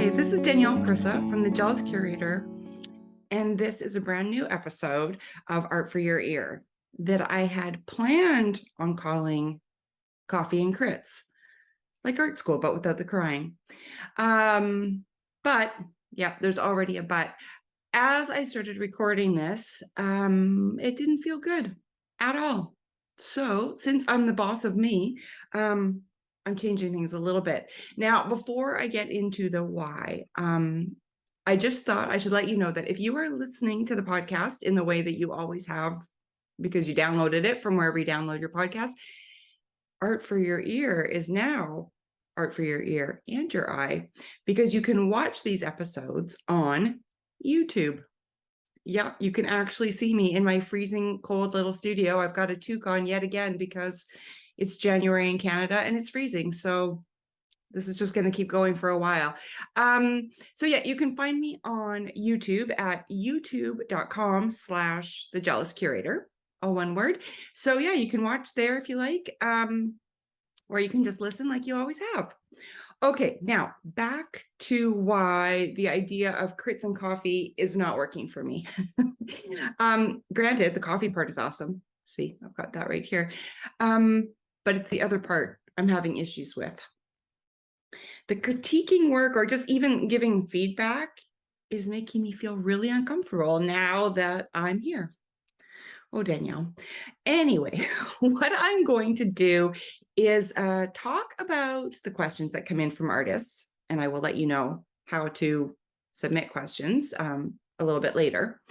Hi, this is Danielle Crissa from the JEALOUS Curator, and this is a brand new episode of Art for Your Ear that I had planned on calling Coffee and Crits, like art school, but without the crying. But yeah, there's already a but. As I started recording this, it didn't feel good at all. So since I'm the boss of me, I'm changing things a little bit. Now, before I get into the why, I just thought I should let you know that if you are listening to the podcast in the way that you always have, because you downloaded it from wherever you download your podcast, Art for Your Ear is now Art for Your Ear and Your Eye, because you can watch these episodes on YouTube. Yeah, you can actually see me in my freezing cold little studio. I've got a toque on yet again because it's January in Canada and it's freezing. So this is just going to keep going for a while. So yeah, you can find me on YouTube at youtube.com/The Jealous Curator, all one word. So yeah, you can watch there if you like, or you can just listen like you always have. Okay, now back to why the idea of crits and coffee is not working for me. Granted, the coffee part is awesome. See, I've got that right here. But it's the other part I'm having issues with. The critiquing work, or just even giving feedback, is making me feel really uncomfortable now that I'm here. Oh, Danielle. Anyway, what I'm going to do is talk about the questions that come in from artists, and I will let you know how to submit questions a little bit later,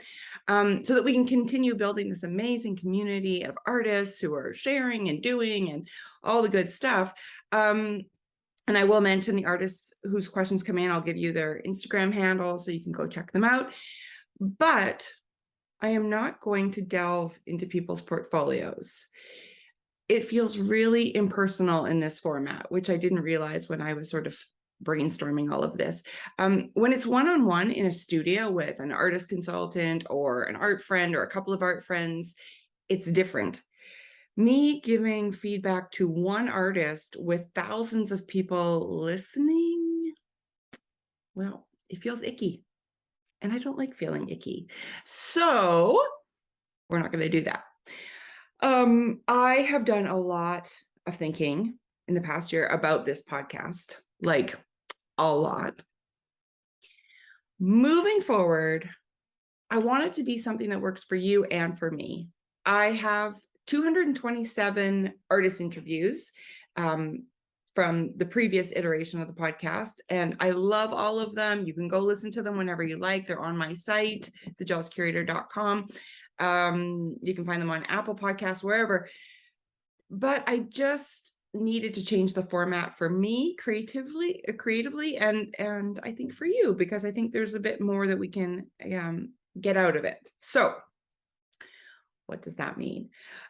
so that we can continue building this amazing community of artists who are sharing and doing and all the good stuff. And I will mention the artists whose questions come in. I'll give you their Instagram handle so you can go check them out. But I am not going to delve into people's portfolios. It feels really impersonal in this format, which I didn't realize when I was sort of brainstorming all of this. When it's one-on-one in a studio with an artist consultant or an art friend or a couple of art friends, it's different. Me giving feedback to one artist with thousands of people listening, well, it feels icky. And I don't like feeling icky. So we're not going to do that. I have done a lot of thinking in the past year about this podcast, like a lot. Moving forward, I want it to be something that works for you and for me. I have 227 artist interviews from the previous iteration of the podcast, and I love all of them. You can go listen to them whenever you like. They're on my site, thejealouscurator.com. You can find them on Apple Podcasts, wherever. But I just needed to change the format for me creatively, and I think for you, because I think there's a bit more that we can get out of it. So what does that mean?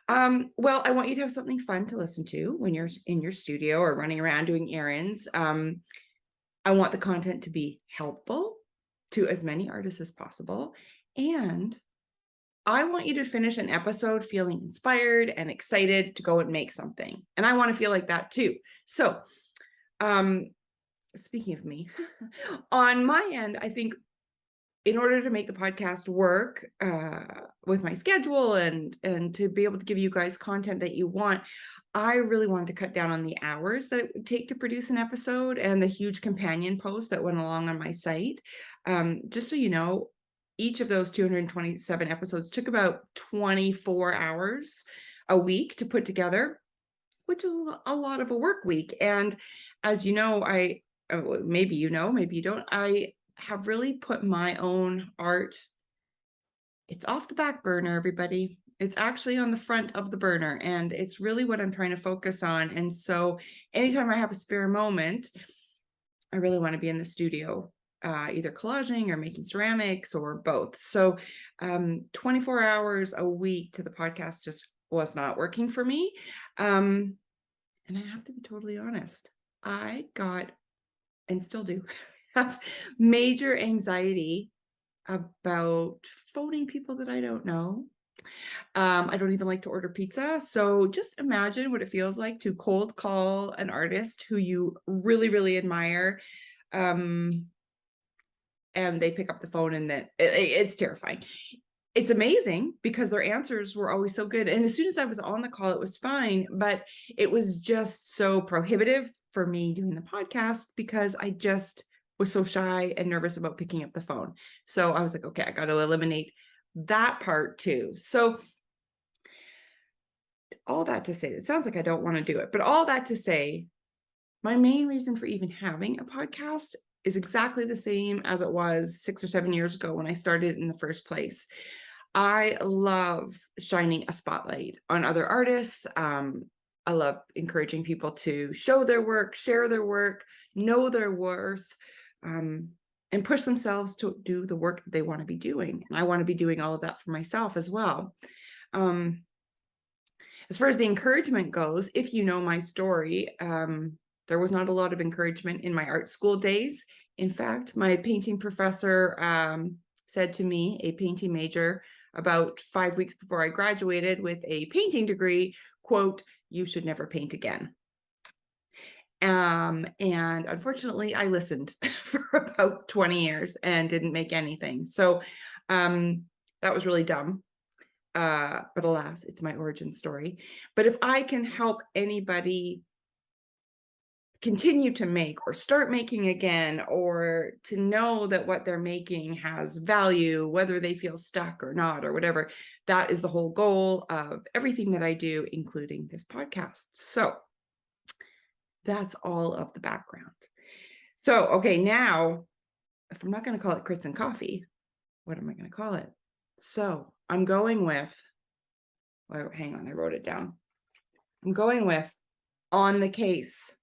Well, I want you to have something fun to listen to when you're in your studio or running around doing errands. I want the content to be helpful to as many artists as possible. And I want you to finish an episode feeling inspired and excited to go and make something. And I want to feel like that too. So, speaking of me, on my end, I think in order to make the podcast work with my schedule and to be able to give you guys content that you want, I really wanted to cut down on the hours that it would take to produce an episode and the huge companion post that went along on my site. Just so you know, each of those 227 episodes took about 24 hours a week to put together, which is a lot of a work week. And as you know, maybe you know, maybe you don't, I have really put my own art, it's off the back burner, everybody. It's actually on the front of the burner, and it's really what I'm trying to focus on. And so anytime I have a spare moment, I really want to be in the studio, either collaging or making ceramics or both. So 24 hours a week to the podcast just was not working for me. And I have to be totally honest, I got, and still do, have major anxiety about phoning people that I don't know. I don't even like to order pizza. So just imagine what it feels like to cold call an artist who you really, really admire. and they pick up the phone, and then it's terrifying. It's amazing because their answers were always so good. And as soon as I was on the call, it was fine, but it was just so prohibitive for me doing the podcast because I just was so shy and nervous about picking up the phone. So I was like, okay, I got to eliminate that part too. So all that to say, it sounds like I don't want to do it, but all that to say, my main reason for even having a podcast is exactly the same as it was 6 or 7 years ago when I started in the first place. I love shining a spotlight on other artists. I love encouraging people to show their work, share their work, know their worth, and push themselves to do the work that they want to be doing. And I want to be doing all of that for myself as well. As far as the encouragement goes, if you know my story, there was not a lot of encouragement in my art school days. In fact, my painting professor said to me, a painting major, about 5 weeks before I graduated with a painting degree, quote, "You should never paint again." And unfortunately, I listened for about 20 years and didn't make anything. So that was really dumb. But alas, it's my origin story. But if I can help anybody continue to make or start making again, or to know that what they're making has value, whether they feel stuck or not, or whatever, that is the whole goal of everything that I do, including this podcast. So that's all of the background. So, okay, now, if I'm not going to call it Crits and Coffee, what am I going to call it? So I'm going with, well, hang on, I wrote it down. I'm going with On the Case.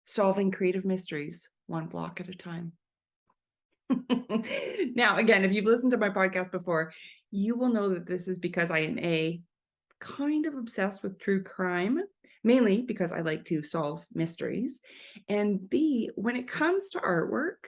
Solving creative mysteries, one block at a time. Now, again, if you've listened to my podcast before, you will know that this is because I am A, kind of obsessed with true crime, mainly because I like to solve mysteries, and B, when it comes to artwork,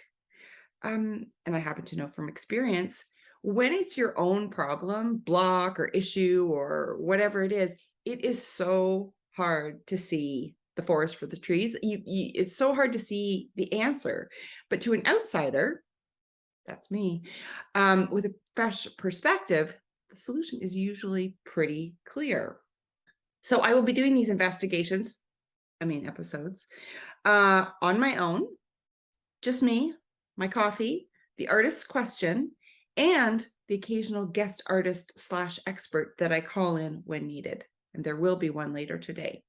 and I happen to know from experience, when it's your own problem, block or issue or whatever it is so hard to see the forest for the trees. It's so hard to see the answer. But to an outsider, that's me, with a fresh perspective, the solution is usually pretty clear. So I will be doing these episodes, on my own, just me, my coffee, the artist's question, and the occasional guest artist / expert that I call in when needed. And there will be one later today.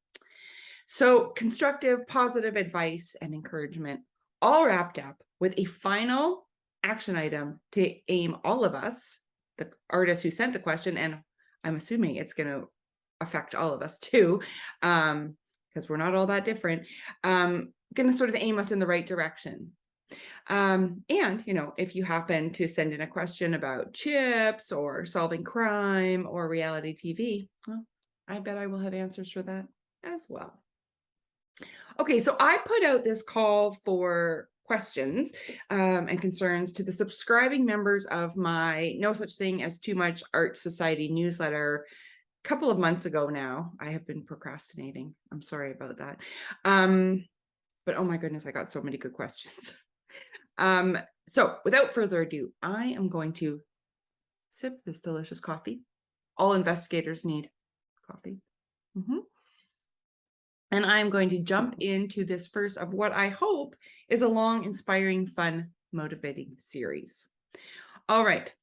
So constructive, positive advice and encouragement, all wrapped up with a final action item to aim all of us, the artist who sent the question, and I'm assuming it's going to affect all of us too, because we're not all that different, going to sort of aim us in the right direction. And, if you happen to send in a question about chips or solving crime or reality TV, well, I bet I will have answers for that as well. Okay, so I put out this call for questions and concerns to the subscribing members of my No Such Thing as Too Much Art Society newsletter a couple of months ago now. I have been procrastinating. I'm sorry about that. But oh my goodness, I got so many good questions. So without further ado, I am going to sip this delicious coffee. All investigators need coffee. And I'm going to jump into this first of what I hope is a long, inspiring, fun, motivating series. All right.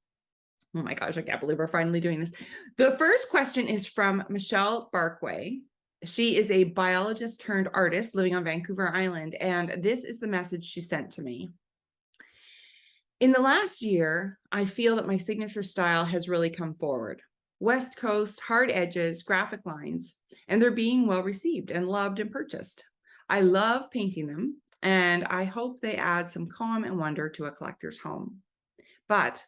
Oh my gosh, I can't believe we're finally doing this. The first question is from Michelle Barkway. She is a biologist turned artist living on Vancouver Island, and this is the message she sent to me. In the last year, I feel that my signature style has really come forward. West Coast, hard edges, graphic lines, and they're being well received and loved and purchased. I love painting them, and I hope they add some calm and wonder to a collector's home. But,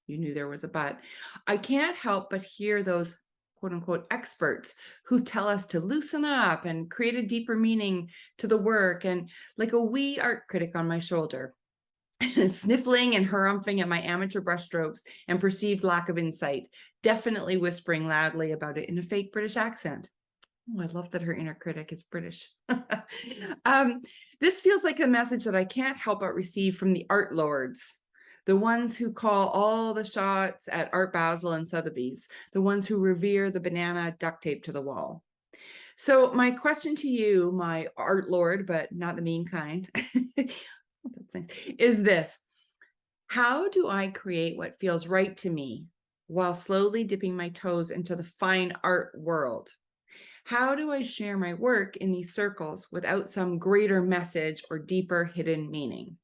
you knew there was a but, I can't help but hear those quote unquote experts who tell us to loosen up and create a deeper meaning to the work, and like a wee art critic on my shoulder, sniffling and harumphing at my amateur brushstrokes and perceived lack of insight, definitely whispering loudly about it in a fake British accent. Oh, I love that her inner critic is British. um, this feels like a message that I can't help but receive from the art lords, the ones who call all the shots at Art Basel and Sotheby's, the ones who revere the banana duct tape to the wall. So my question to you, my art lord, but not the mean kind, that's nice, is this. How do I create what feels right to me while slowly dipping my toes into the fine art world? How do I share my work in these circles without some greater message or deeper hidden meaning?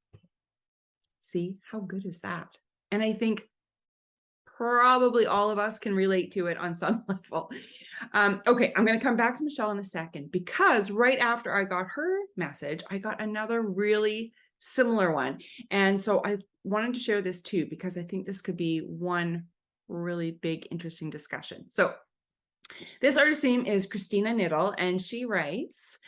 See, how good is that? And I think probably all of us can relate to it on some level. Okay, I'm going to come back to Michelle in a second, because right after I got her message, I got another really similar one. And so I wanted to share this too, because I think this could be one really big, interesting discussion. So this artist's name is Christina Niddle, and she writes,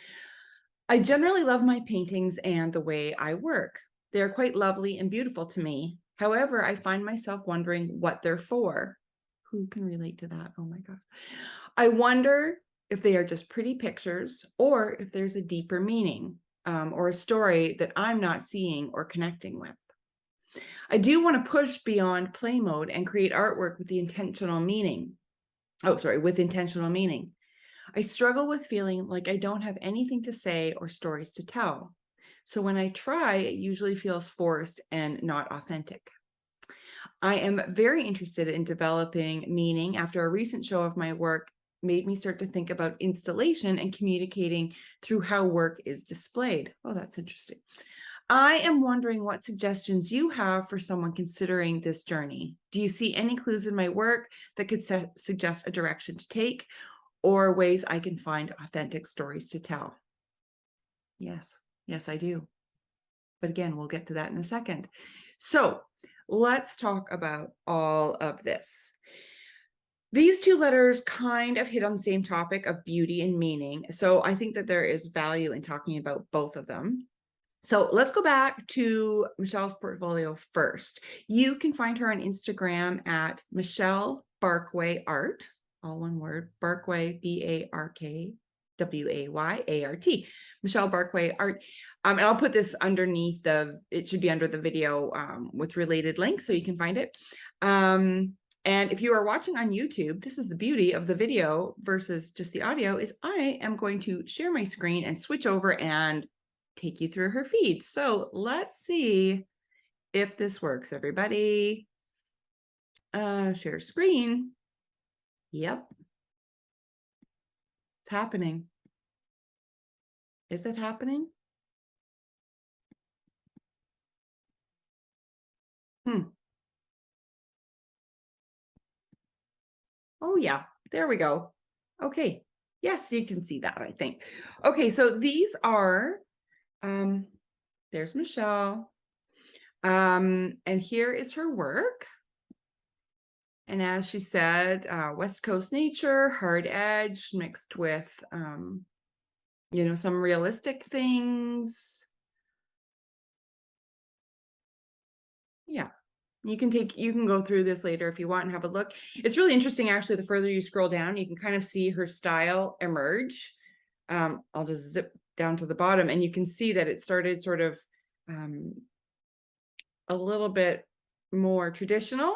I generally love my paintings and the way I work. They're quite lovely and beautiful to me. However, I find myself wondering what they're for. Who can relate to that? Oh my God. I wonder if they are just pretty pictures or if there's a deeper meaning or a story that I'm not seeing or connecting with. I do want to push beyond play mode and create artwork with the intentional meaning. Oh, sorry, with intentional meaning. I struggle with feeling like I don't have anything to say or stories to tell. So when I try, it usually feels forced and not authentic. I am very interested in developing meaning after a recent show of my work made me start to think about installation and communicating through how work is displayed. Oh, that's interesting. I am wondering what suggestions you have for someone considering this journey. Do you see any clues in my work that could suggest a direction to take, or ways I can find authentic stories to tell? Yes, yes, I do. But again, we'll get to that in a second. So let's talk about all of this. These two letters kind of hit on the same topic of beauty and meaning. So I think that there is value in talking about both of them. So let's go back to Michelle's portfolio first. You can find her on Instagram at Michelle Barkway Art, all one word, Barkway, Barkwayart, Michelle Barkway Art. And I'll put this underneath it should be under the video with related links so you can find it. And if you are watching on YouTube, this is the beauty of the video versus just the audio, is I am going to share my screen and switch over and take you through her feed. So let's see if this works, everybody. Share screen. Yep. It's happening. Is it happening? Oh yeah, there we go. Okay. Yes, you can see that, I think. Okay, so these are, there's Michelle. And here is her work. And as she said, West Coast nature, hard edge mixed with, some realistic things. Yeah, you can go through this later if you want and have a look. It's really interesting, actually. The further you scroll down, you can kind of see her style emerge. I'll just zip down to the bottom, and you can see that it started sort of a little bit more traditional,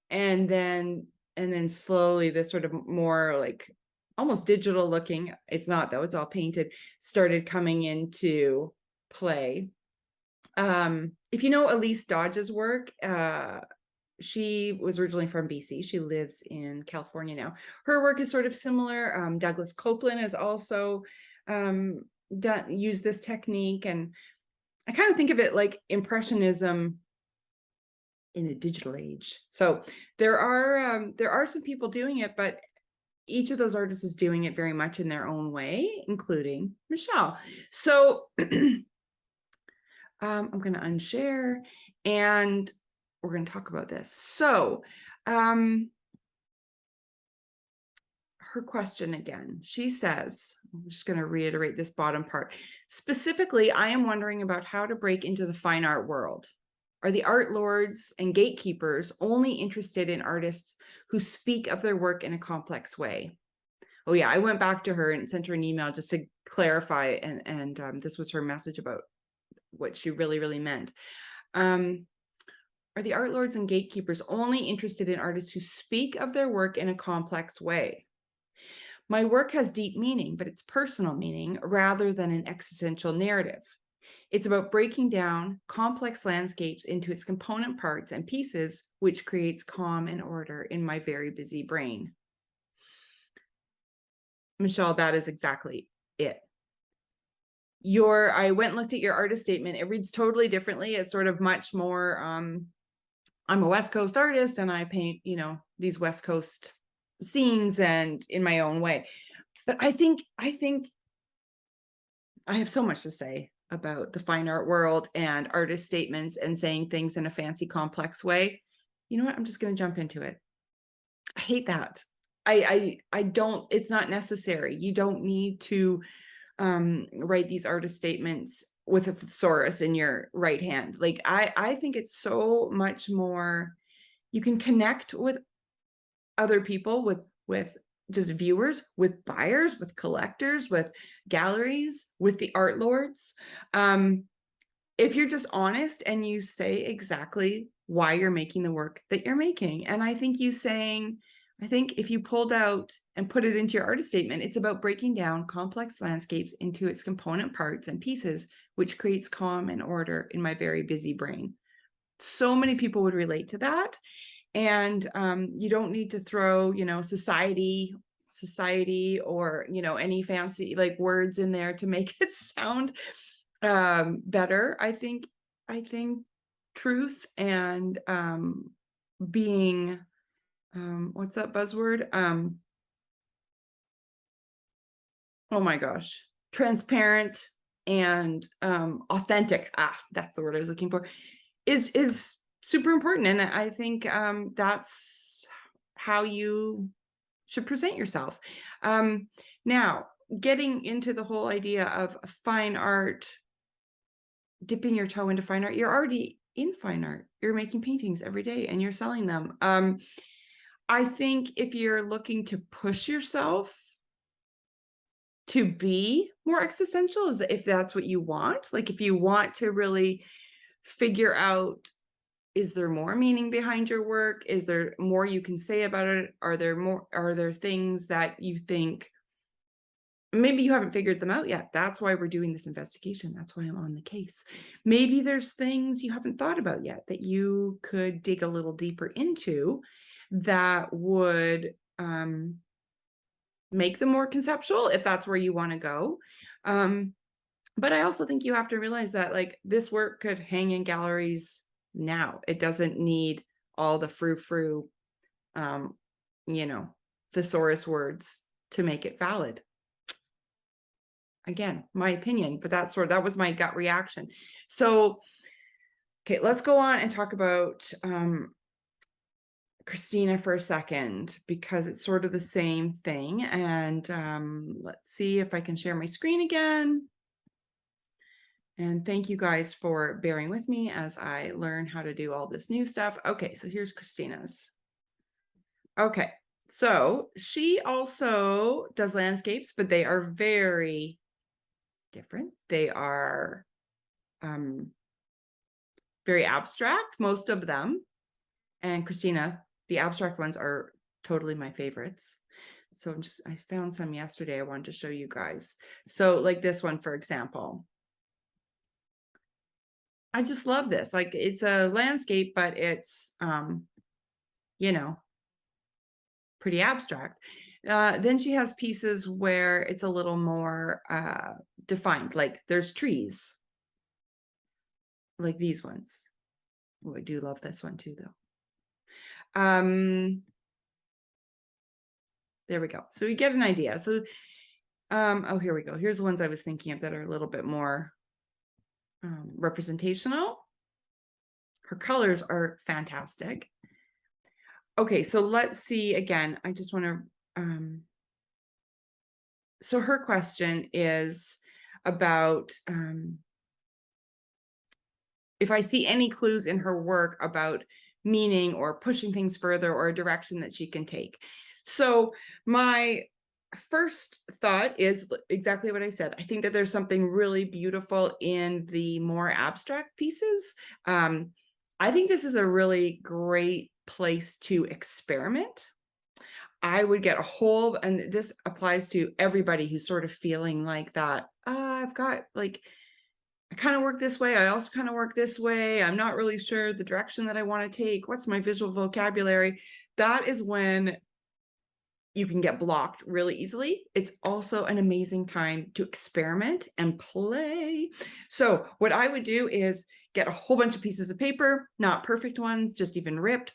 and then slowly this sort of more like almost digital looking, it's not though, it's all painted, started coming into play. If you know Elise Dodge's work, she was originally from BC. She lives in California now. Her work is sort of similar. Douglas Copeland has also used this technique, and I kind of think of it like Impressionism in the digital age. So there are some people doing it, but each of those artists is doing it very much in their own way, including Michelle. So I'm going to unshare, and we're going to talk about this. So her question again, she says, I'm just going to reiterate this bottom part. Specifically, I am wondering about how to break into the fine art world. Are the art lords and gatekeepers only interested in artists who speak of their work in a complex way? Oh yeah, I went back to her and sent her an email just to clarify, and this was her message about what she really, really meant. Are the art lords and gatekeepers only interested in artists who speak of their work in a complex way? My work has deep meaning, but it's personal meaning rather than an existential narrative. It's about breaking down complex landscapes into its component parts and pieces, which creates calm and order in my very busy brain. Michelle, that is exactly it. I went and looked at your artist statement. It reads totally differently. It's sort of much more, I'm a West Coast artist and I paint, these West Coast scenes and in my own way. But I think I have so much to say about the fine art world and artist statements and saying things in a fancy, complex way. You know what? I'm just going to jump into it. I hate that. I don't, it's not necessary. You don't need to write these artist statements with a thesaurus in your right hand. Like, I think it's so much more, you can connect with other people, with just viewers, with buyers, with collectors, with galleries, with the art lords. If you're just honest and you say exactly why you're making the work that you're making. And I think if you pulled out and put it into your artist statement, it's about breaking down complex landscapes into its component parts and pieces, which creates calm and order in my very busy brain. So many people would relate to that. And you don't need to throw, society or, any fancy like words in there to make it sound better. I think truth and being, what's that buzzword? Oh my gosh, transparent and authentic. That's the word I was looking for. Is super important, and I think that's how you should present yourself. Now, getting into the whole idea of fine art, dipping your toe into fine art, you're already in fine art. You're making paintings every day and you're selling them. I think if you're looking to push yourself to be more existential, if that's what you want, like if you want to really figure out, is there more meaning behind your work? Is there more you can say about it? Are there things that you think maybe you haven't figured them out yet? That's why we're doing this investigation. That's why I'm on the case. Maybe there's things you haven't thought about yet that you could dig a little deeper into that would make them more conceptual, if that's where you want to go. But I also think you have to realize that like this work could hang in galleries now. It doesn't need all the frou-frou, thesaurus words to make it valid. Again, my opinion, but that was my gut reaction. So, okay, let's go on and talk about Christina for a second, because it's sort of the same thing. And let's see if I can share my screen again. And thank you guys for bearing with me as I learn how to do all this new stuff. Okay, so here's Christina's. Okay, so she also does landscapes, but they are very different. They are very abstract, most of them. And Christina, the abstract ones are totally my favorites. So I found some yesterday I wanted to show you guys. So like this one, for example. I just love this. Like it's a landscape, but it's, pretty abstract. Then she has pieces where it's a little more defined, like there's trees, like these ones. Oh, I do love this one too, though. There we go. So we get an idea. So, oh, here we go. Here's the ones I was thinking of that are a little bit more representational. Her colors are fantastic. Okay, so let's see again. I just want to, so her question is about if I see any clues in her work about meaning or pushing things further or a direction that she can take. So my first thought is exactly what I said. I think that there's something really beautiful in the more abstract pieces. I think this is a really great place to experiment. I would get a whole, and this applies to everybody who's sort of feeling like that. I've got like, I kind of work this way. I also kind of work this way. I'm not really sure the direction that I want to take. What's my visual vocabulary? That is when you can get blocked really easily. It's also an amazing time to experiment and play. So what I would do is get a whole bunch of pieces of paper, not perfect ones, just even ripped,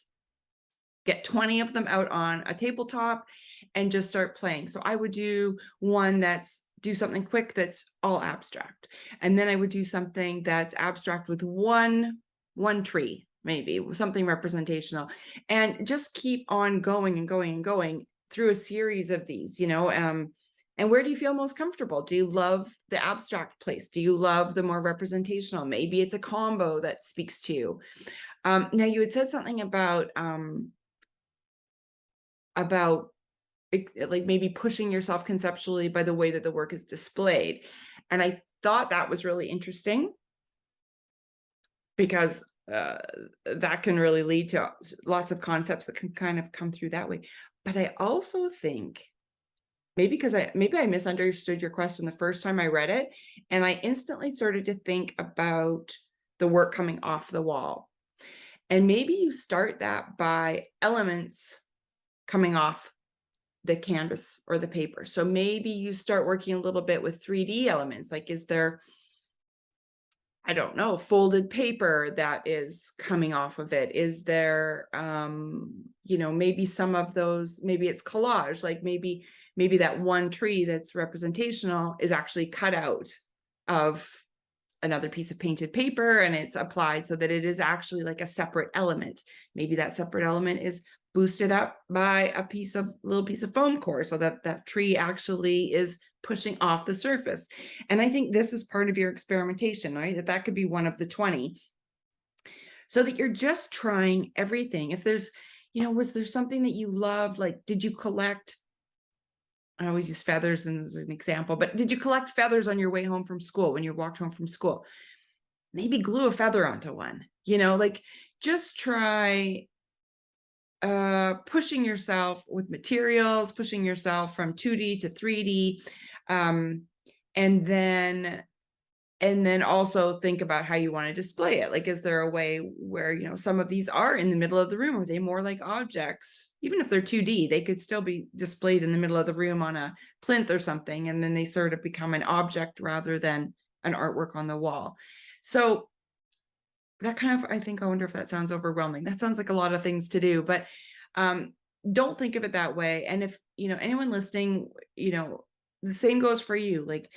get 20 of them out on a tabletop and just start playing. So I would do one do something quick that's all abstract. And then I would do something that's abstract with one tree, maybe something representational, and just keep on going and going and going through a series of these, and where do you feel most comfortable? Do you love the abstract place? Do you love the more representational? Maybe it's a combo that speaks to you. Now you had said something about like maybe pushing yourself conceptually by the way that the work is displayed. And I thought that was really interesting because that can really lead to lots of concepts that can kind of come through that way. But I also think maybe I misunderstood your question the first time I read it, and I instantly started to think about the work coming off the wall. And maybe you start that by elements coming off the canvas or the paper. So maybe you start working a little bit with 3D elements. Like, is there, I don't know, folded paper that is coming off of it? Is there, maybe some of those, maybe it's collage, like maybe that one tree that's representational is actually cut out of another piece of painted paper and it's applied so that it is actually like a separate element. Maybe that separate element is boosted up by a little piece of foam core so that that tree actually is pushing off the surface. And I think this is part of your experimentation, right? That could be one of the 20. So that you're just trying everything. If there's, was there something that you loved? Like, did you collect, I always use feathers as an example, but did you collect feathers on your way home from school when you walked home from school? Maybe glue a feather onto one, like just try pushing yourself with materials, pushing yourself from 2D to 3D. And then also think about how you want to display it. Like, is there a way where, some of these are in the middle of the room? Are they more like objects? Even if they're 2D, they could still be displayed in the middle of the room on a plinth or something. And then they sort of become an object rather than an artwork on the wall. So that kind of, I wonder if that sounds overwhelming. That sounds like a lot of things to do, but don't think of it that way. And if, anyone listening, the same goes for you. Like,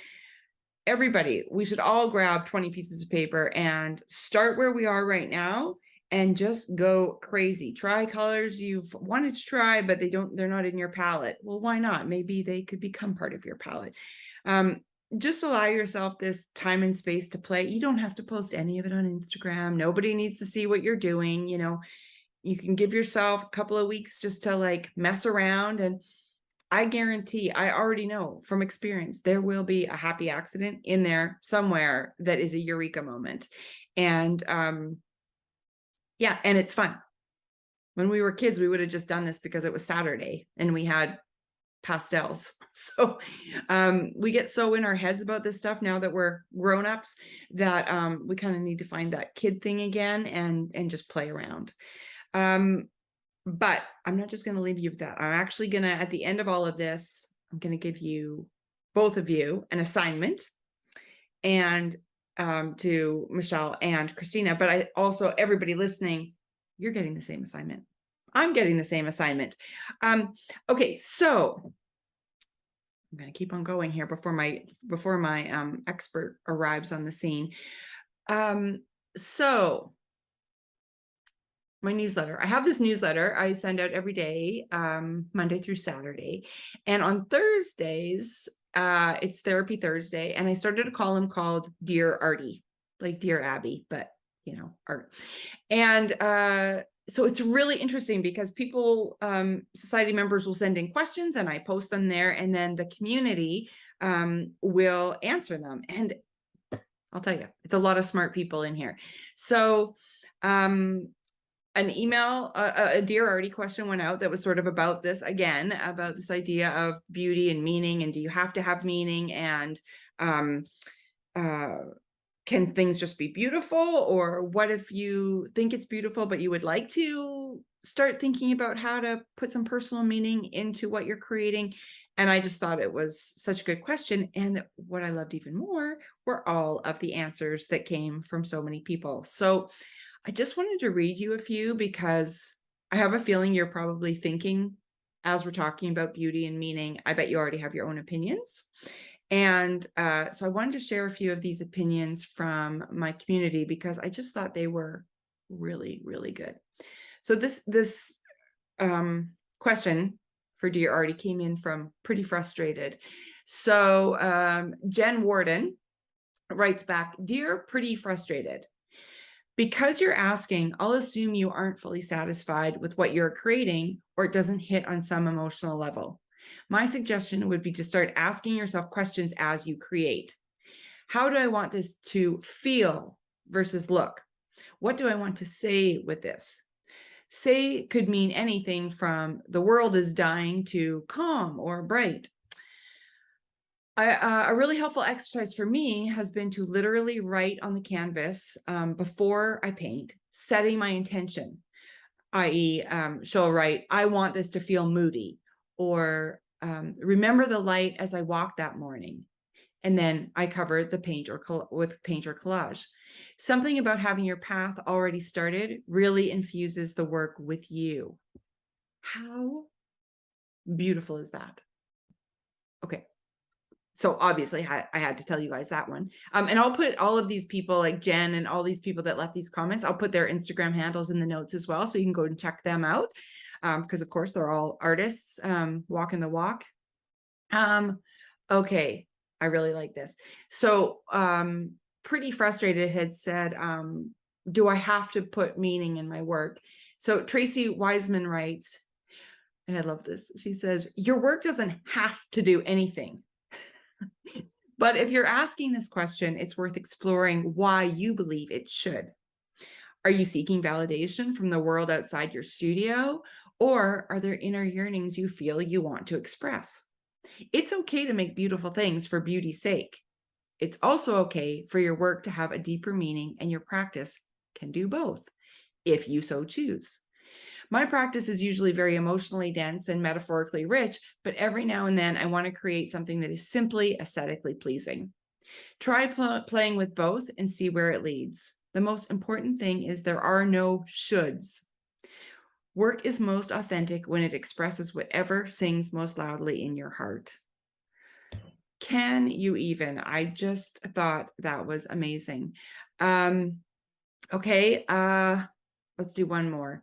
everybody, we should all grab 20 pieces of paper and start where we are right now and just go crazy. Try colors you've wanted to try, but they're not in your palette. Well, why not? Maybe they could become part of your palette. Just allow yourself this time and space to play. You don't have to post any of it on Instagram. Nobody needs to see what you're doing. You can give yourself a couple of weeks just to like mess around, and I guarantee, I already know from experience, there will be a happy accident in there somewhere that is a eureka moment. And yeah, and it's fun. When we were kids, we would have just done this because it was Saturday and we had pastels. So we get so in our heads about this stuff now that we're grown-ups that we kind of need to find that kid thing again and just play around. But I'm not just going to leave you with that. I'm actually going to, at the end of all of this, I'm going to give you, both of you, an assignment, and to Michelle and Christina, but I also, everybody listening, you're getting the same assignment. I'm getting the same assignment. Okay, so I'm going to keep on going here before my expert arrives on the scene. So my newsletter. I have this newsletter I send out every day, Monday through Saturday. And on Thursdays, it's Therapy Thursday. And I started a column called Dear Artie, like Dear Abby, but art. And so it's really interesting because people, society members will send in questions and I post them there, and then the community will answer them. And I'll tell you, it's a lot of smart people in here. So an email, a Dear Artie question went out that was sort of about this again, about this idea of beauty and meaning, and do you have to have meaning, and can things just be beautiful, or what if you think it's beautiful but you would like to start thinking about how to put some personal meaning into what you're creating? And I just thought it was such a good question, and what I loved even more were all of the answers that came from so many people. So I just wanted to read you a few, because I have a feeling you're probably thinking, as we're talking about beauty and meaning, I bet you already have your own opinions. And so I wanted to share a few of these opinions from my community, because I just thought they were really, really good. So this question for Dear Artie came in from Pretty Frustrated. So Jen Warden writes back, Dear Pretty Frustrated, because you're asking, I'll assume you aren't fully satisfied with what you're creating, or it doesn't hit on some emotional level. My suggestion would be to start asking yourself questions as you create. How do I want this to feel versus look? What do I want to say with this? Say could mean anything from the world is dying to calm or bright. A really helpful exercise for me has been to literally write on the canvas before I paint, setting my intention, i.e. she'll write, I want this to feel moody, or remember the light as I walked that morning. And then I cover the paint with paint or collage. Something about having your path already started really infuses the work with you. How beautiful is that? Okay. So obviously I had to tell you guys that one. And I'll put all of these people, like Jen and all these people that left these comments, I'll put their Instagram handles in the notes as well, so you can go and check them out. Because of course they're all artists, walking the walk. Okay, I really like this. So Pretty Frustrated had said, do I have to put meaning in my work? So Tracy Wiseman writes, and I love this, she says, your work doesn't have to do anything. But if you're asking this question, it's worth exploring why you believe it should. Are you seeking validation from the world outside your studio, or are there inner yearnings you feel you want to express? It's okay to make beautiful things for beauty's sake. It's also okay for your work to have a deeper meaning, and your practice can do both, if you so choose. My practice is usually very emotionally dense and metaphorically rich, but every now and then I want to create something that is simply aesthetically pleasing. Try playing with both and see where it leads. The most important thing is there are no shoulds. Work is most authentic when it expresses whatever sings most loudly in your heart. Can you even? I just thought that was amazing. Okay, let's do one more.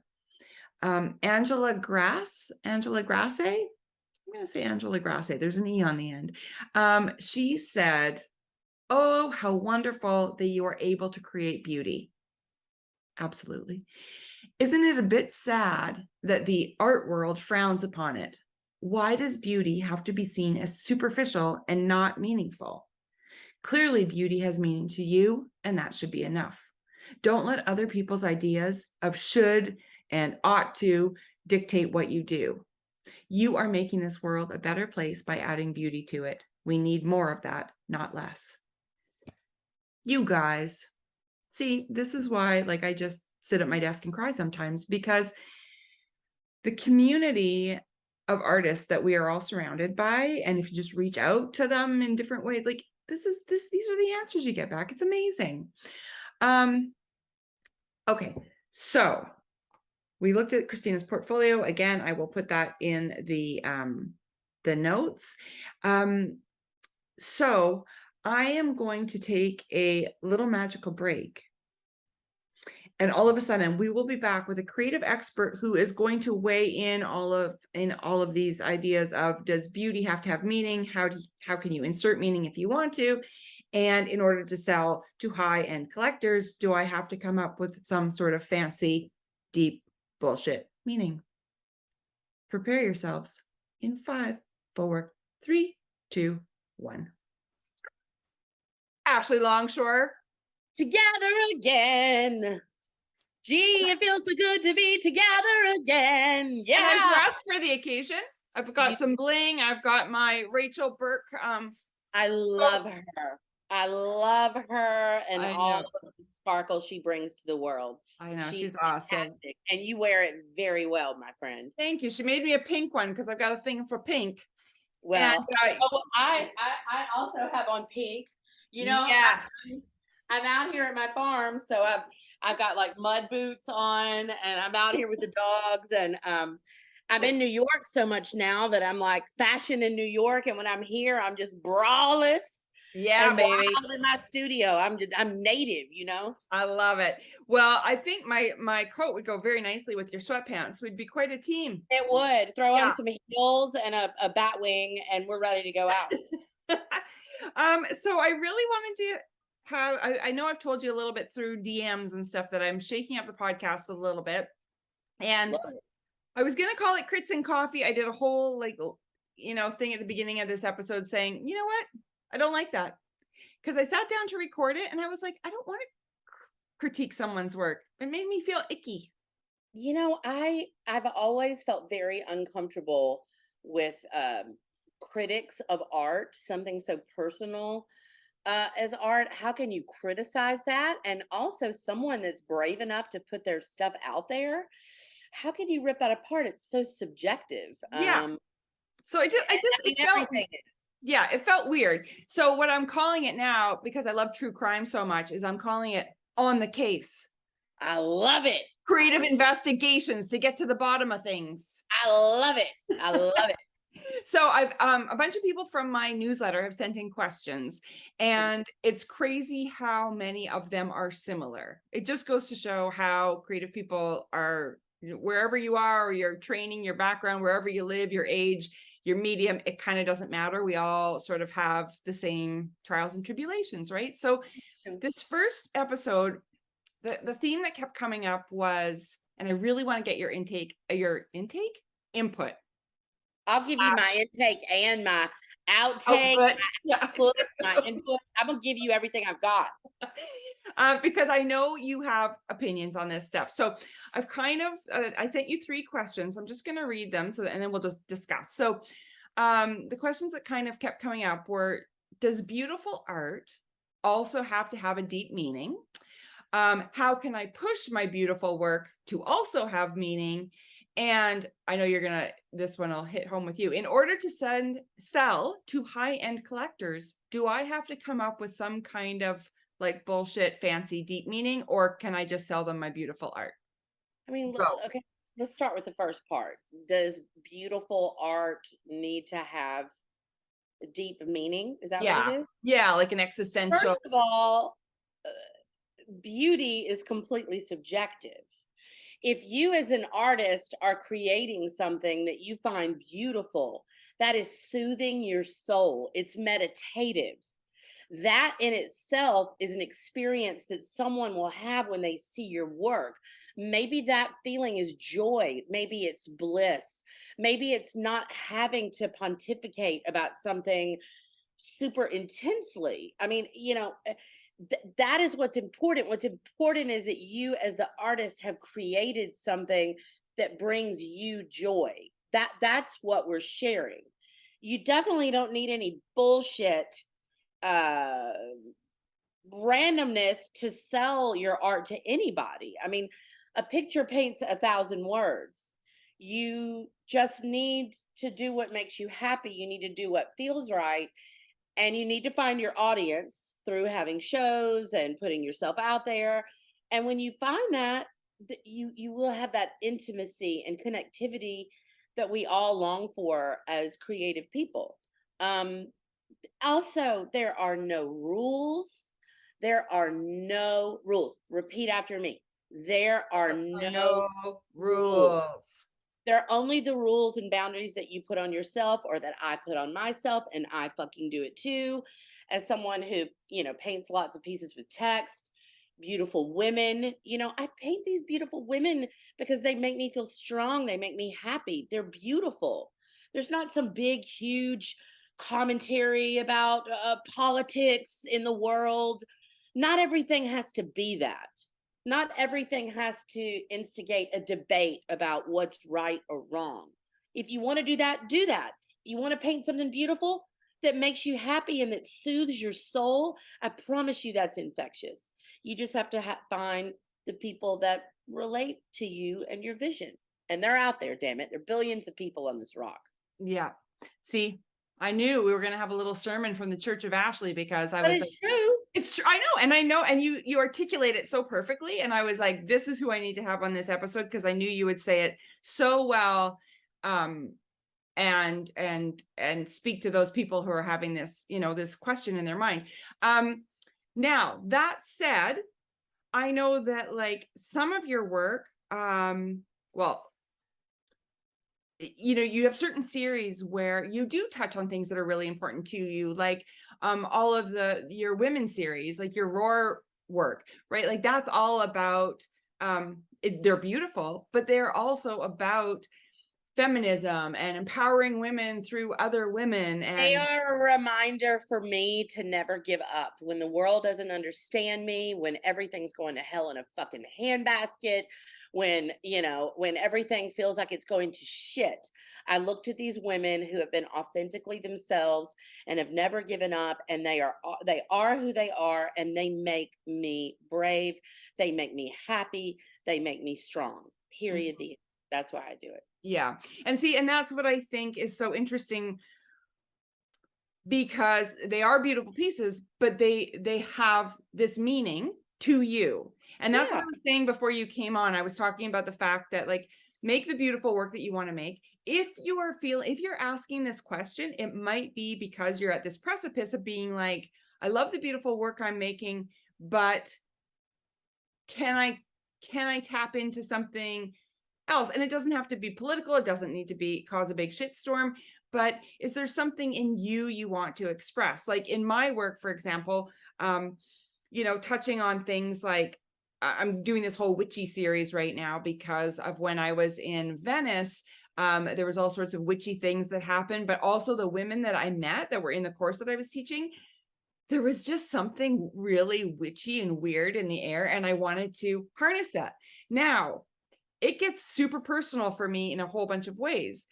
Angela Grace, I'm going to say Angela Grace, there's an E on the end. She said, oh, how wonderful that you are able to create beauty. Absolutely. Isn't it a bit sad that the art world frowns upon it? Why does beauty have to be seen as superficial and not meaningful? Clearly, beauty has meaning to you, and that should be enough. Don't let other people's ideas of should and ought to dictate what you do. You are making this world a better place by adding beauty to it. We need more of that, not less. You guys, see, this is why, like, I just sit at my desk and cry sometimes, because the community of artists that we are all surrounded by, and if you just reach out to them in different ways, like these are the answers you get back. It's amazing. Okay, so we looked at Christina's portfolio. Again, I will put that in the notes. So I am going to take a little magical break. And all of a sudden, we will be back with a creative expert who is going to weigh in all of these ideas of, does beauty have to have meaning? How can you insert meaning if you want to? And in order to sell to high-end collectors, do I have to come up with some sort of fancy, deep bullshit meaning. Prepare yourselves in 5, 4, 3, 2, 1. Ashley Longshore. Together again. Gee, it feels so good to be together again. Yeah. And I'm dressed for the occasion. I've got some bling. I've got my Rachel Burke. I love her. I love her and all of the sparkle she brings to the world. I know. She's She's awesome. and you wear it very well, my friend. Thank you. She made me a pink one because I've got a thing for pink. Well, I also have on pink. You know, yes. I'm out here at my farm, so I've got like mud boots on, and I'm out here with the dogs, and I'm in New York so much now that I'm like fashion in New York, and when I'm here, I'm just braless. Yeah, and baby. wild in my studio. I'm native, you know. I love it. Well, I think my coat would go very nicely with your sweatpants. We'd be quite a team. It would. Throw on some heels and a bat wing, and we're ready to go out. So I really wanted to have, I know I've told you a little bit through DMs and stuff that I'm shaking up the podcast a little bit. And I was going to call it Crits and Coffee. I did a whole thing at the beginning of this episode saying, you know what? I don't like that. Because I sat down to record it and I was like, I don't want to critique someone's work. It made me feel icky. You know, I've always felt very uncomfortable with critics of art, something so personal as art. How can you criticize that? And also someone that's brave enough to put their stuff out there. How can you rip that apart? It's so subjective. Yeah. So it felt, yeah, it felt weird. So what I'm calling it now, because I love true crime so much, is I'm calling it On the Case. I love it. Creative investigations to get to the bottom of things. I love it. I love it. So I've a bunch of people from my newsletter have sent in questions, and it's crazy how many of them are similar. It just goes to show how creative people are, wherever you are, or your training, your background, wherever you live, your age, your medium, it kind of doesn't matter. We all sort of have the same trials and tribulations, right? So this first episode, the theme that kept coming up was, and I really want to get your input. I'll give you my intake and my outtake, my input. I'm going to give you everything I've got. Because I know you have opinions on this stuff. So I've kind of, I sent you 3 questions. I'm just going to read them and then we'll just discuss. So the questions that kind of kept coming up were, does beautiful art also have to have a deep meaning? How can I push my beautiful work to also have meaning? And I know this one will hit home with you. In order to sell to high-end collectors, do I have to come up with some kind of like bullshit, fancy, deep meaning, or can I just sell them my beautiful art? I mean, okay, let's start with the first part. Does beautiful art need to have deep meaning? Is that what it is? Yeah, like an existential. First of all, beauty is completely subjective. If you as an artist are creating something that you find beautiful, that is soothing your soul, it's meditative. That in itself is an experience that someone will have when they see your work. Maybe that feeling is joy. Maybe it's bliss. Maybe it's not having to pontificate about something super intensely. I mean, that is what's important. What's important is that you as the artist have created something that brings you joy. That's what we're sharing. You definitely don't need any bullshit randomness to sell your art to anybody. I mean, a picture paints 1,000 words. You just need to do what makes you happy. You need to do what feels right. And you need to find your audience through having shows and putting yourself out there. And when you find that, you will have that intimacy and connectivity that we all long for as creative people. Also, there are no rules. There are no rules. Repeat after me. There are no rules. There are only the rules and boundaries that you put on yourself or that I put on myself, and I fucking do it too. As someone who, paints lots of pieces with text, beautiful women. You know, I paint these beautiful women because they make me feel strong. They make me happy. They're beautiful. There's not some big, huge commentary about politics in the world. Not everything has to be that. Not everything has to instigate a debate about what's right or wrong. If you want to do that, do that. If you want to paint something beautiful that makes you happy and that soothes your soul, I promise you that's infectious. You just have to find the people that relate to you and your vision. And they're out there, damn it. There are billions of people on this rock. Yeah. See, I knew we were going to have a little sermon from the Church of Ashley because I But was it's like, true. it's true. I know, and you articulate it so perfectly. And I was like, this is who I need to have on this episode because I knew you would say it so well. And speak to those people who are having this, this question in their mind. Now that said, I know that like some of your work, well, you have certain series where you do touch on things that are really important to you, like all of your women series, like your roar work, right? Like that's all about they're beautiful, but they're also about feminism and empowering women through other women. They And are a reminder for me to never give up. When the world doesn't understand me, when everything's going to hell in a fucking handbasket, when everything feels like it's going to shit, I look to these women who have been authentically themselves and have never given up, and they are who they are, and they make me brave, they make me happy, they make me strong. Period. That's why I do it. yeah, and see, and that's what I think is so interesting, because they are beautiful pieces, but they have this meaning to you. And that's what Yeah. I was saying before you came on. I was talking about the fact that like, make the beautiful work that you want to make. If you're asking this question, it might be because you're at this precipice of being like, I love the beautiful work I'm making, but can I tap into something else? And it doesn't have to be political. It doesn't need to be cause a big shitstorm. But is there something in you want to express? Like in my work, for example, touching on things like I'm doing this whole witchy series right now because of when I was in Venice. There was all sorts of witchy things that happened, but also the women that I met that were in the course that I was teaching, there was just something really witchy and weird in the air, and I wanted to harness that. Now, it gets super personal for me in a whole bunch of ways.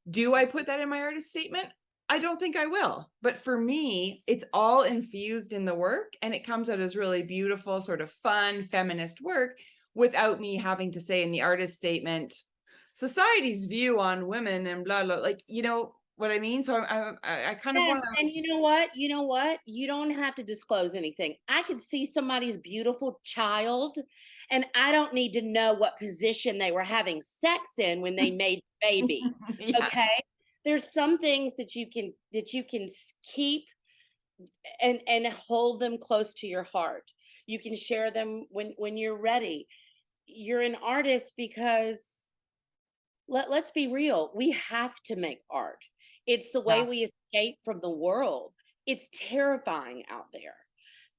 Do I put that in my artist statement? I don't think I will. But for me, it's all infused in the work, and it comes out as really beautiful, sort of fun, feminist work without me having to say in the artist statement, society's view on women and blah, blah, like, what I mean? So I kind of Yes, want and you know what? You know what? You don't have to disclose anything. I could see somebody's beautiful child, and I don't need to know what position they were having sex in when they made the to, baby. yeah, Okay? There's some things that you can keep and hold them close to your heart. You can share them when you're ready. You're an artist because let's be real, we have to make art. It's the way yeah, we escape from the world. It's terrifying out there.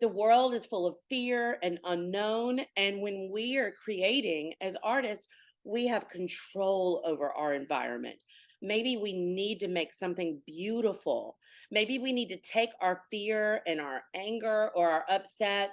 The world is full of fear and unknown, and when we are creating as artists, we have control over our environment. Maybe we need to make something beautiful. Maybe we need to take our fear and our anger or our upset,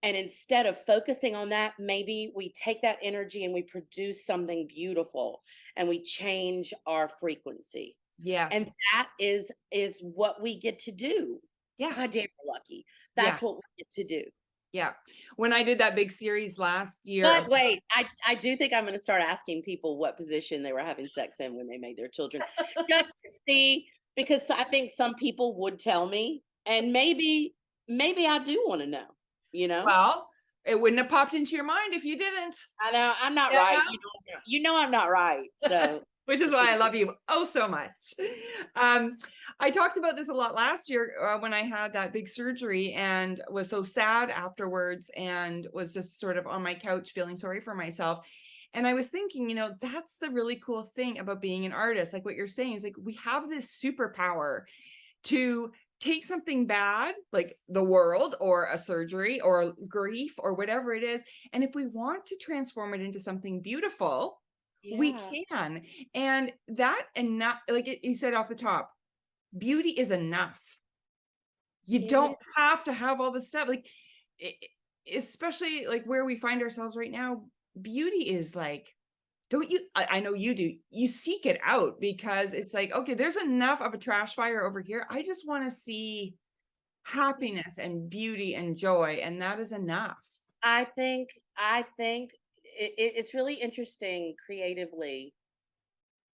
and instead of focusing on that, maybe we take that energy and we produce something beautiful, and we change our frequency. And yes, that is what we get to do. yeah, God damn, we're lucky. yeah, That's what we get to do. yeah. When I did that big series last year of But wait, I do think I'm gonna start asking people what position they were having sex in when they made their children, just to see, because I think some people would tell me, and maybe I do wanna know, you know? well, it wouldn't have popped into your mind if you didn't. I know I'm not Yeah. right. You know I'm not right. So Which is why I love you oh so much. Um, I talked about this a lot last year when I had that big surgery and was so sad afterwards and was just sort of on my couch feeling sorry for myself. And I was thinking, that's the really cool thing about being an artist. Like what you're saying is like we have this superpower to take something bad, like the world or a surgery or grief or whatever it is, and if we want to transform it into something beautiful, we Yeah. can. And that, and not like you said off the top, beauty is enough. You It is. don't have to have all this stuff. Like, especially like where we find ourselves right now, beauty is like, don't you? I know you do. You seek it out because it's like, okay, there's enough of a trash fire over here. I just want to see happiness and beauty and joy, and that is enough. I think it's really interesting creatively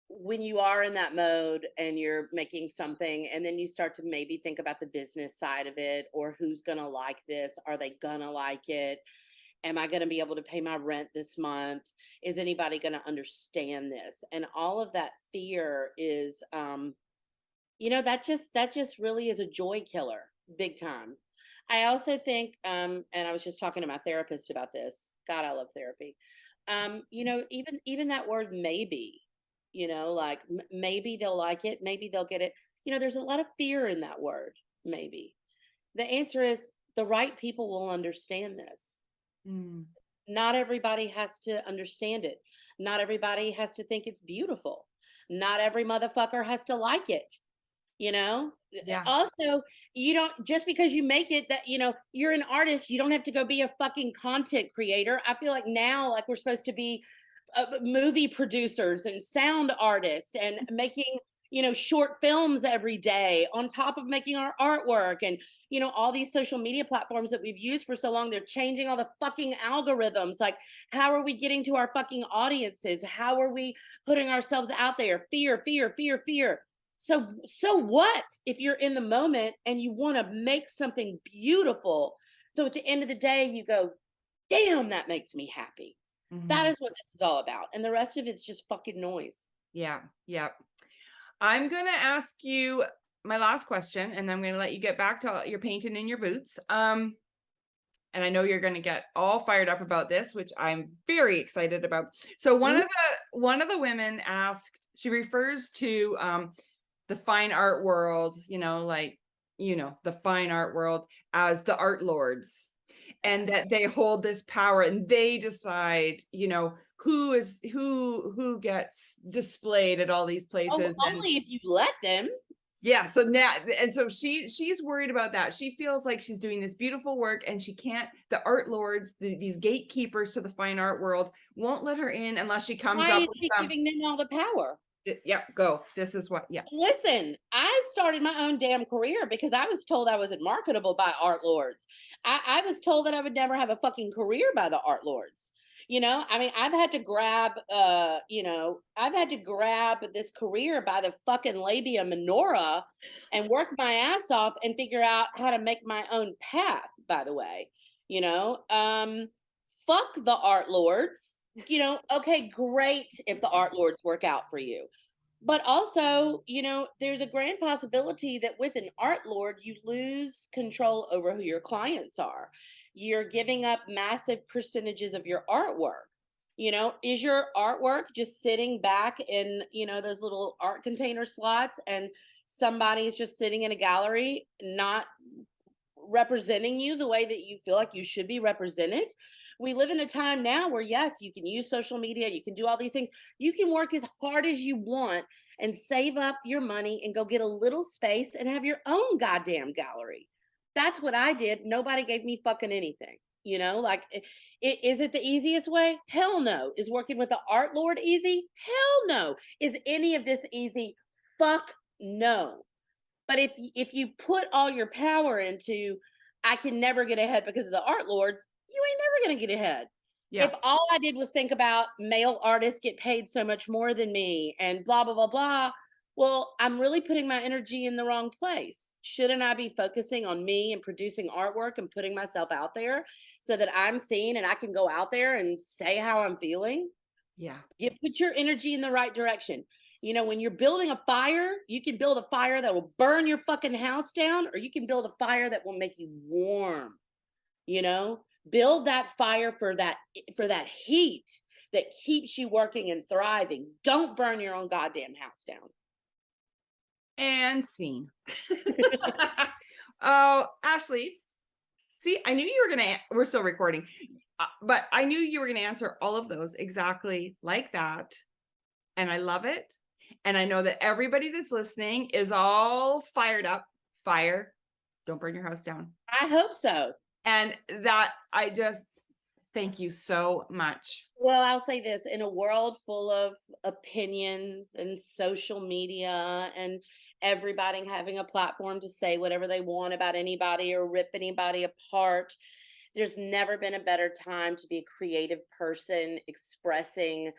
when you are in that mode and you're making something, and then you start to maybe think about the business side of it, or who's going to like this, are they going to like it, am I going to be able to pay my rent this month, is anybody going to understand this, and all of that fear is that just really is a joy killer, big time. I also think and I was just talking to my therapist about this. God, I love therapy. Even that word maybe, like maybe they'll like it, maybe they'll get it. There's a lot of fear in that word, maybe. The answer is the right people will understand this. Mm, Not everybody has to understand it. Not everybody has to think it's beautiful. Not every motherfucker has to like it. yeah. Also, you don't, just because you make it, that you're an artist, you don't have to go be a fucking content creator. I feel like now, like, we're supposed to be movie producers and sound artists and making short films every day on top of making our artwork, and all these social media platforms that we've used for so long, they're changing all the fucking algorithms. Like, how are we getting to our fucking audiences? How are we putting ourselves out there? Fear, fear, fear, fear. So what if you're in the moment and you want to make something beautiful? So at the end of the day, you go, damn, that makes me happy. That Mhm. is what this is all about. And the rest of it's just fucking noise. Yeah. Yeah. I'm gonna ask you my last question, and then I'm gonna let you get back to your painting in your boots. And I know you're gonna get all fired up about this, which I'm very excited about. So Mhm. one of the women asked, she refers to the fine art world, like, the fine art world as the art lords, and that they hold this power and they decide, who gets displayed at all these Oh, places. And only if you let them. yeah, so now, and so she's worried about that. She feels like she's doing this beautiful work and she can't, the art lords, these gatekeepers to the fine art world won't let her in unless she comes Why up is with she some, giving them all the power? yeah, go. This is what, yeah. Listen, I started my own damn career because I was told I wasn't marketable by art lords. I was told that I would never have a fucking career by the art lords. I mean, I've had to grab this career by the fucking labia minora and work my ass off and figure out how to make my own path, by the way. You know, um, Fuck the art lords. Okay, great if the art lords work out for you, but also, there's a grand possibility that with an art lord, you lose control over who your clients are. You're giving up massive percentages of your artwork. Is your artwork just sitting back in, those little art container slots, and somebody's just sitting in a gallery, not representing you the way that you feel like you should be represented? We live in a time now where, yes, you can use social media, you can do all these things, you can work as hard as you want and save up your money and go get a little space and have your own goddamn gallery. That's what I did. Nobody gave me fucking anything. Like, is it the easiest way? Hell no. Is working with the art lord easy? Hell no. Is any of this easy? Fuck no. But if you put all your power into, I can never get ahead because of the art lords, you ain't never going to get ahead. Yeah. If all I did was think about male artists get paid so much more than me and blah blah blah blah, well, I'm really putting my energy in the wrong place. Shouldn't I be focusing on me and producing artwork and putting myself out there so that I'm seen and I can go out there and say how I'm feeling? Yeah. You put your energy in the right direction. When you're building a fire, you can build a fire that will burn your fucking house down, or you can build a fire that will make you warm. You know, build that fire for that heat that keeps you working and thriving. Don't burn your own goddamn house down. And scene. Oh, Ashley, see, I knew you were going to, we're still recording, but I knew you were going to answer all of those exactly like that. And I love it. And I know that everybody that's listening is all fired up. Fire. Don't burn your house down. I hope so. And that I just thank you so much. Well, I'll say this, in a world full of opinions and social media and everybody having a platform to say whatever they want about anybody or rip anybody apart, there's never been a better time to be a creative person expressing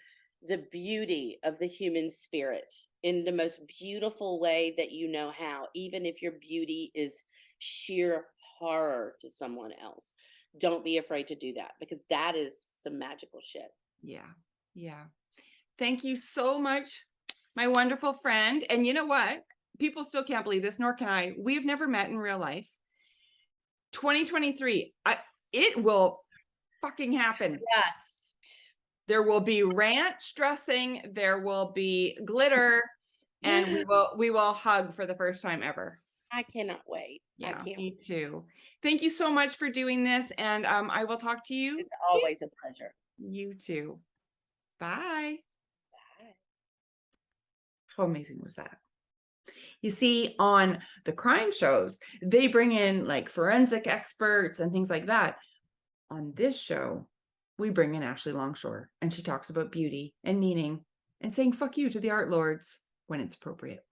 the beauty of the human spirit in the most beautiful way that you know how, even if your beauty is sheer horror to someone else. Don't be afraid to do that, because that is some magical shit. Yeah. Yeah. Thank you so much, my wonderful friend. And you know what? People still can't believe this, nor can I. We've never met in real life. 2023, it will fucking happen. Yes. There will be ranch dressing, there will be glitter, and we will hug for the first time ever. I cannot wait. I Yeah, can't. me too. Thank you so much for doing this, and I will talk to you. It's always a pleasure. You too. Bye. Bye. How amazing was that? You see, on the crime shows, they bring in like forensic experts and things like that. On this show, we bring in Ashley Longshore, and she talks about beauty and meaning and saying fuck you to the art lords when it's appropriate.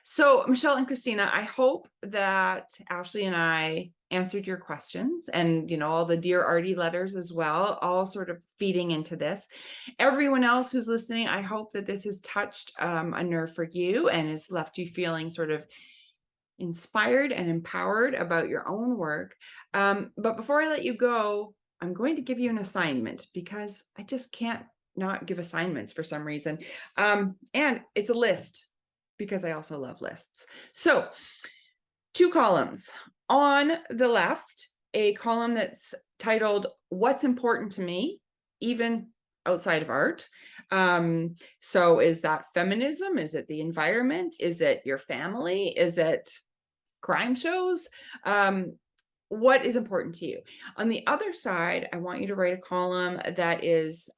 So, Michelle and Christina, I hope that Ashley and I answered your questions, and, you know, all the Dear Artie letters as well, all sort of feeding into this. Everyone else who's listening, I hope that this has touched a nerve for you and has left you feeling sort of inspired and empowered about your own work. But before I let you go, I'm going to give you an assignment, because I just can't not give assignments for some reason. And it's a list, because I also love lists. So 2 columns. On the left, a column that's titled What's Important to Me, even outside of art. So is that feminism? Is it the environment? Is it your family? Is it crime shows? What is important to you? On the other side, I want you to write a column that is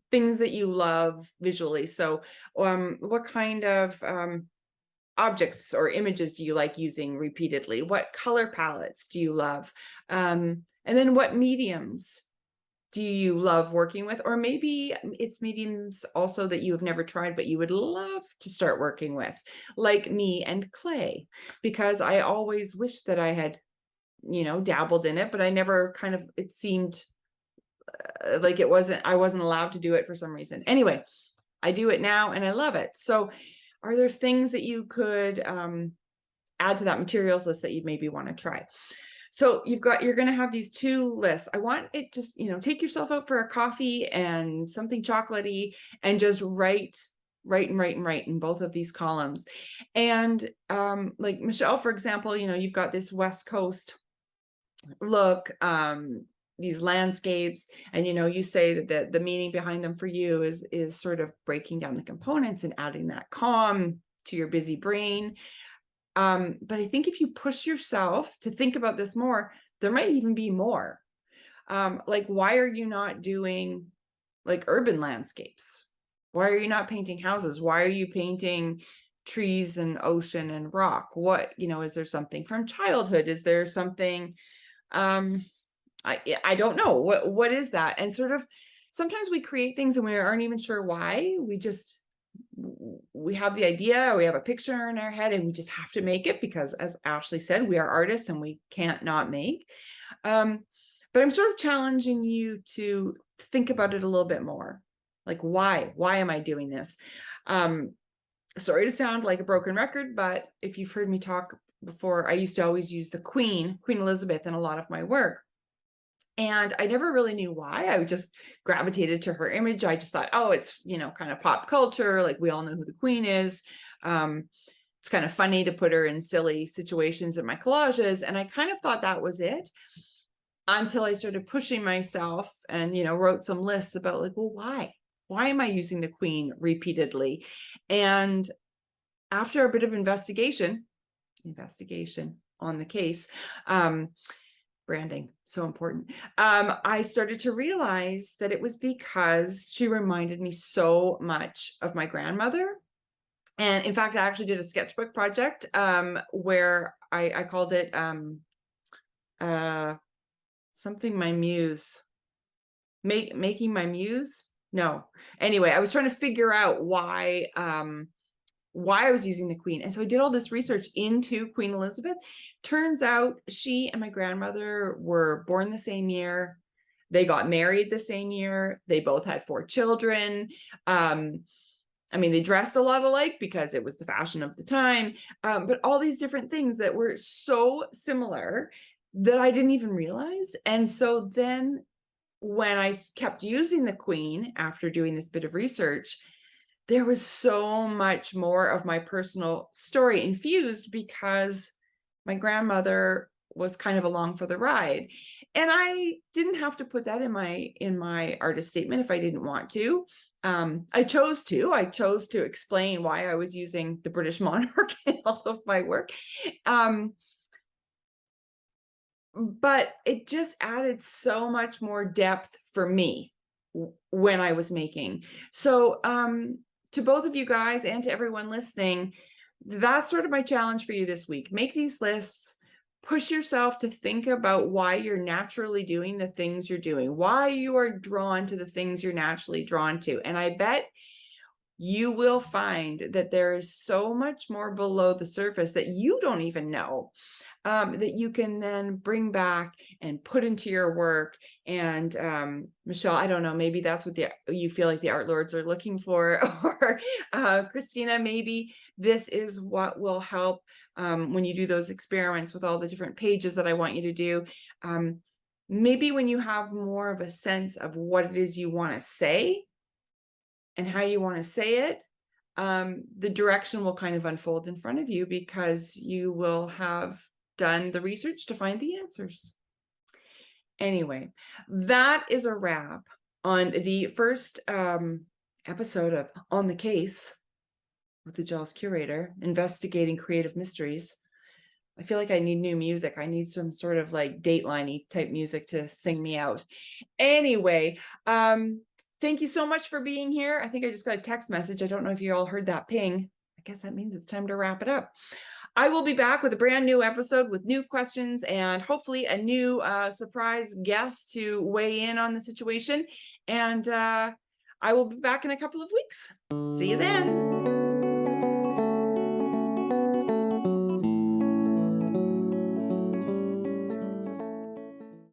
things that you love visually. So what kind of objects or images do you like using repeatedly? What color palettes do you love? And then what mediums do you love working with? Or maybe it's mediums also that you have never tried, but you would love to start working with, like me and clay, because I always wish that I had, you know, dabbled in it, but I never kind of, it seemed like I wasn't allowed to do it for some reason. Anyway, I do it now and I love it. So are there things that you could add to that materials list that you'd maybe want to try? So you're going to have these 2 lists. I want it just, you know, take yourself out for a coffee and something chocolatey and just write in both of these columns. And like Michelle, for example, you know, you've got this West Coast look, these landscapes, and, you know, you say that the meaning behind them for you is sort of breaking down the components and adding that calm to your busy brain. But I think if you push yourself to think about this more, there might even be more. Like, why are you not doing like urban landscapes? Why are you not painting houses? Why are you painting trees and ocean and rock? What, you know, is there something from childhood? Is there something, I don't know. What is that? And sort of, sometimes we create things and we aren't even sure why. We have the idea, we have a picture in our head, and we just have to make it, because as Ashley said, we are artists and we can't not make. But I'm sort of challenging you to think about it a little bit more. Like, why am I doing this? Sorry to sound like a broken record, but if you've heard me talk before, I used to always use the Queen Elizabeth, in a lot of my work. And I never really knew why. I just gravitated to her image. I just thought, oh, it's, you know, kind of pop culture. Like, we all know who the Queen is. It's kind of funny to put her in silly situations in my collages. And I kind of thought that was it, until I started pushing myself and, you know, wrote some lists about like, well, why am I using the Queen repeatedly? And after a bit of investigation on the case, branding, so important. I started to realize that it was because she reminded me so much of my grandmother. And in fact, I actually did a sketchbook project where I called it something my muse, making my muse. No, anyway, I was trying to figure out why I was using the Queen. And so I did all this research into Queen Elizabeth. Turns out she and my grandmother were born the same year. They got married the same year. They both had 4 children. I mean, they dressed a lot alike because it was the fashion of the time, but all these different things that were so similar that I didn't even realize. And so then when I kept using the Queen after doing this bit of research, there was so much more of my personal story infused because my grandmother was kind of along for the ride. And I didn't have to put that in my artist statement if I didn't want to. I chose to explain why I was using the British monarch in all of my work. But it just added so much more depth for me when I was making. So to both of you guys and to everyone listening, that's sort of my challenge for you this week. Make these lists, push yourself to think about why you're naturally doing the things you're doing, why you are drawn to the things you're naturally drawn to. And I bet you will find that there is so much more below the surface that you don't even know, that you can then bring back and put into your work. And Michelle, I don't know, maybe that's what you feel like the art lords are looking for, or Christina, maybe this is what will help when you do those experiments with all the different pages that I want you to do. Maybe when you have more of a sense of what it is you want to say and how you want to say it, the direction will kind of unfold in front of you because you will have done the research to find the answers. Anyway, that is a wrap on the first episode of On the Case with the JEALOUS Curator, investigating creative mysteries. I feel like I need new music. I need some sort of like Dateline-y type music to sing me out. Anyway, thank you so much for being here. I think I just got a text message. I don't know if you all heard that ping. I guess that means it's time to wrap it up. I will be back with a brand new episode with new questions and hopefully a new surprise guest to weigh in on the situation. And I will be back in a couple of weeks. See you then.